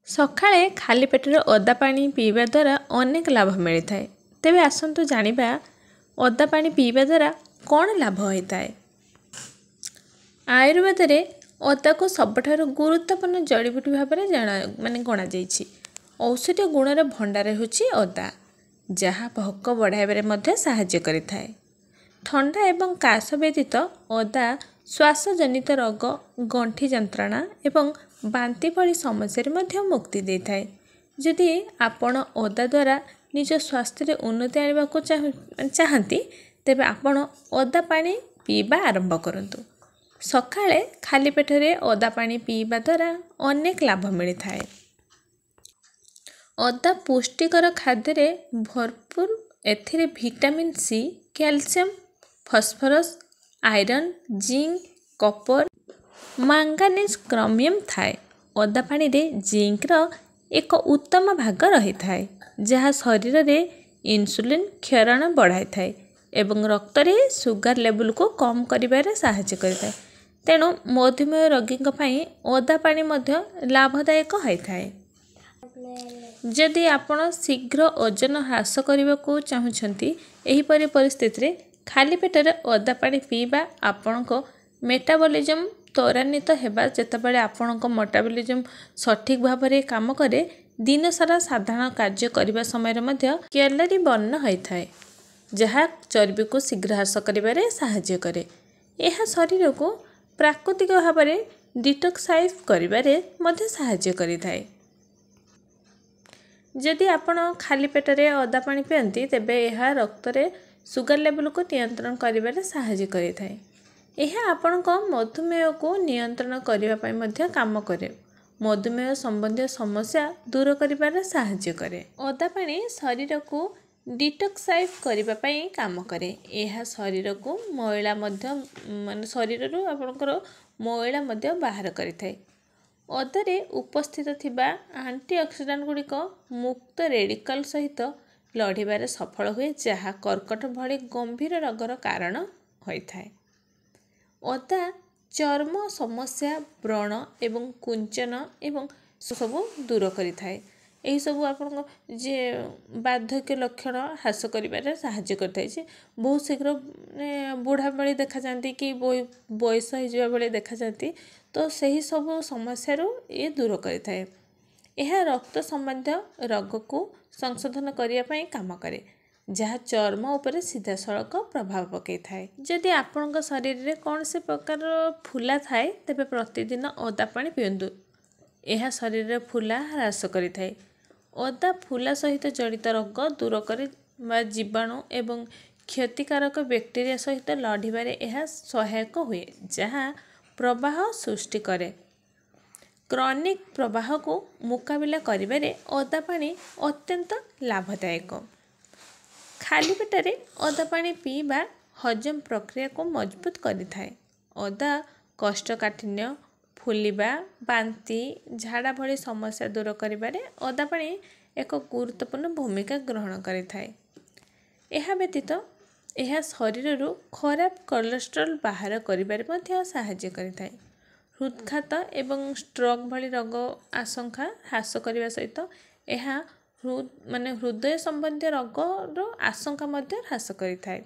ସକାଳେ ଖାଲି ପେଟରେ ଅଦା ପାଣି ପିଇବା ଦ୍ୱାରା ଅନେକ ଲାଭ ମିଳିଥାଏ। ତେବେ ଆସନ୍ତୁ ଜାଣିବା ଅଦା ପାଣି ପିଇବା ଦ୍ୱାରା କ'ଣ ଲାଭ ହୋଇଥାଏ। ଆୟୁର୍ବେଦରେ ଅଦାକୁ ସବୁଠାରୁ ଗୁରୁତ୍ୱପୂର୍ଣ୍ଣ ଜଡ଼ିବୁଟି ଭାବରେ ଗଣାଯାଇଛି। ଔଷଧୀୟ ଗୁଣର ଭଣ୍ଡାର ହେଉଛି ଅଦା, ଯାହା ଭୋକ ବଢ଼ାଇବାରେ ମଧ୍ୟ ସାହାଯ୍ୟ କରିଥାଏ। ଥଣ୍ଡା ଏବଂ କାଶ ବ୍ୟତୀତ ଅଦା ଶ୍ୱାସଜନିତ ରୋଗ, ଗଣ୍ଠି ଯନ୍ତ୍ରଣା ଏବଂ ବାନ୍ତି ଭଳି ସମସ୍ୟାରେ ମଧ୍ୟ ମୁକ୍ତି ଦେଇଥାଏ। ଯଦି ଆପଣ ଅଦା ଦ୍ୱାରା ନିଜ ସ୍ୱାସ୍ଥ୍ୟରେ ଉନ୍ନତି ଆଣିବାକୁ ଚାହାନ୍ତି, ତେବେ ଆପଣ ଅଦା ପାଣି ପିଇବା ଆରମ୍ଭ କରନ୍ତୁ। ସକାଳେ ଖାଲି ପେଟରେ ଅଦା ପାଣି ପିଇବା ଦ୍ୱାରା ଅନେକ ଲାଭ ମିଳିଥାଏ। ଅଦା ପୁଷ୍ଟିକର ଖାଦ୍ୟରେ ଭରପୁର। ଏଥିରେ vitamin C, calcium, phosphorus, iron, zinc, copper, manganese, chromium ଥାଏ। ଅଦା ପାଣିରେ ଜିଙ୍କ୍ର ଏକ ଉତ୍ତମ ଭାଗ ରହିଥାଏ, ଯାହା ଶରୀରରେ ଇନ୍ସୁଲିନ୍ କ୍ଷରଣ ବଢ଼ାଇଥାଏ ଏବଂ ରକ୍ତରେ ସୁଗାର ଲେବୁଲକୁ କମ୍ କରିବାରେ ସାହାଯ୍ୟ କରିଥାଏ। ତେଣୁ ମଧୁମେହ ରୋଗୀଙ୍କ ପାଇଁ ଅଦା ପାଣି ମଧ୍ୟ ଲାଭଦାୟକ ହୋଇଥାଏ। ଯଦି ଆପଣ ଶୀଘ୍ର ଓଜନ ହ୍ରାସ କରିବାକୁ ଚାହୁଁଛନ୍ତି, ଏହିପରି ପରିସ୍ଥିତିରେ ଖାଲି ପେଟରେ ଅଦା ପାଣି ପିଇବା ଆପଣଙ୍କ ମେଟାବଲିଜମ୍ ତ୍ୱରାନ୍ୱିତ ହେବା। ଯେତେବେଳେ ଆପଣଙ୍କ ମେଟାବଲିଜମ୍ ସଠିକ୍ ଭାବରେ କାମ କରେ, ଦିନସାରା ସାଧାରଣ କାର୍ଯ୍ୟ କରିବା ସମୟରେ ମଧ୍ୟ କ୍ୟାଲୋରି ବର୍ଣ୍ଣ ହୋଇଥାଏ, ଯାହା ଚର୍ବିକୁ ଶୀଘ୍ର ହ୍ରାସ କରିବାରେ ସାହାଯ୍ୟ କରେ। ଏହା ଶରୀରକୁ ପ୍ରାକୃତିକ ଭାବରେ ଡିଟକ୍ସାଇଜ୍ କରିବାରେ ମଧ୍ୟ ସାହାଯ୍ୟ କରିଥାଏ। ଯଦି ଆପଣ ଖାଲି ପେଟରେ ଅଦା ପାଣି ପିଅନ୍ତି, ତେବେ ଏହା ରକ୍ତରେ ସୁଗାର ଲେବୁଲକୁ ନିୟନ୍ତ୍ରଣ କରିବାରେ ସାହାଯ୍ୟ କରିଥାଏ। ଏହା ଆପଣଙ୍କ ମଧୁମେହକୁ ନିୟନ୍ତ୍ରଣ କରିବା ପାଇଁ ମଧ୍ୟ କାମ କରେ। ମଧୁମେହ ସମ୍ବନ୍ଧୀୟ ସମସ୍ୟା ଦୂର କରିବାରେ ସାହାଯ୍ୟ କରେ। ଅଦା ପାଣି ଶରୀରକୁ ଡିଟକ୍ସାଇଜ୍ କରିବା ପାଇଁ କାମ କରେ। ଏହା ଶରୀରରୁ ଆପଣଙ୍କର ମଇଳା ମଧ୍ୟ ବାହାର କରିଥାଏ। ଅଦାରେ ଉପସ୍ଥିତ ଥିବା ଆଣ୍ଟିଅକ୍ସିଡାଣ୍ଟ ଗୁଡ଼ିକ ମୁକ୍ତ ରେଡିକାଲ ସହିତ ଲଢ଼ିବାରେ ସଫଳ ହୁଏ, ଯାହା କର୍କଟ ଭଳି ଗମ୍ଭୀର ରୋଗର କାରଣ ହୋଇଥାଏ। ଅଦା ଚର୍ମ ସମସ୍ୟା, ବ୍ରଣ ଏବଂ କୁଞ୍ଚନ ଏବଂ ସବୁ ଦୂର କରିଥାଏ। ଏହିସବୁ ଆପଣଙ୍କ ବାର୍ଦ୍ଧକ୍ୟ ଲକ୍ଷଣ ହ୍ରାସ କରିବାରେ ସାହାଯ୍ୟ କରିଥାଏ। ଯେ ବହୁତ ଶୀଘ୍ର ବୁଢ଼ା ଭଳି ଦେଖାଯାଆନ୍ତି କି ବୟସ ହୋଇଯିବା ଭଳି ଦେଖାଯାଆନ୍ତି, ତ ସେହି ସବୁ ସମସ୍ୟାରୁ ଇଏ ଦୂର କରିଥାଏ। ଏହା ରକ୍ତ ସମ୍ବନ୍ଧୀୟ ରୋଗକୁ ସଂଶୋଧନ କରିବା ପାଇଁ କାମ କରେ, ଯାହା ଚର୍ମ ଉପରେ ସିଧାସଳଖ ପ୍ରଭାବ ପକାଇଥାଏ। ଯଦି ଆପଣଙ୍କ ଶରୀରରେ କୌଣସି ପ୍ରକାର ଫୁଲା ଥାଏ, ତେବେ ପ୍ରତିଦିନ ଅଦା ପାଣି ପିଅନ୍ତୁ। ଏହା ଶରୀରରେ ଫୁଲା ହ୍ରାସ କରିଥାଏ। ଅଦା ଫୁଲା ସହିତ ଜଡ଼ିତ ରୋଗ ଦୂର କରି ଜୀବାଣୁ ଏବଂ କ୍ଷତିକାରକ ବ୍ୟାକ୍ଟେରିଆ ସହିତ ଲଢ଼ିବାରେ ଏହା ସହାୟକ ହୁଏ, ଯାହା ପ୍ରବାହ ସୃଷ୍ଟି କରେ। କ୍ରନିକ୍ ପ୍ରବାହକୁ ମୁକାବିଲା କରିବାରେ ଅଦା ପାଣି ଅତ୍ୟନ୍ତ ଲାଭଦାୟକ। ଖାଲି ପେଟରେ ଅଦା ପାଣି ପିଇବା ହଜମ ପ୍ରକ୍ରିୟାକୁ ମଜବୁତ କରିଥାଏ। ଅଦା କୋଷ୍ଠକାଠିନ୍ୟ, ଫୁଲିବା, ବାନ୍ତି, ଝାଡ଼ା ଭଳି ସମସ୍ୟା ଦୂର କରିବାରେ ଅଦା ପାଣି ଏକ ଗୁରୁତ୍ୱପୂର୍ଣ୍ଣ ଭୂମିକା ଗ୍ରହଣ କରିଥାଏ। ଏହା ବ୍ୟତୀତ ଏହା ଶରୀରରୁ ଖରାପ କୋଲେଷ୍ଟ୍ରଲ ବାହାର କରିବାରେ ମଧ୍ୟ ସାହାଯ୍ୟ କରିଥାଏ। ହୃଦ୍ଘାତ ଏବଂ ଷ୍ଟ୍ରୋକ୍ ଭଳି ରୋଗ ଆଶଙ୍କା ହ୍ରାସ କରିବା ସହିତ ଏହା ହୃଦୟ ସମ୍ବନ୍ଧୀୟ ରୋଗର ଆଶଙ୍କା ମଧ୍ୟ ହ୍ରାସ କରିଥାଏ।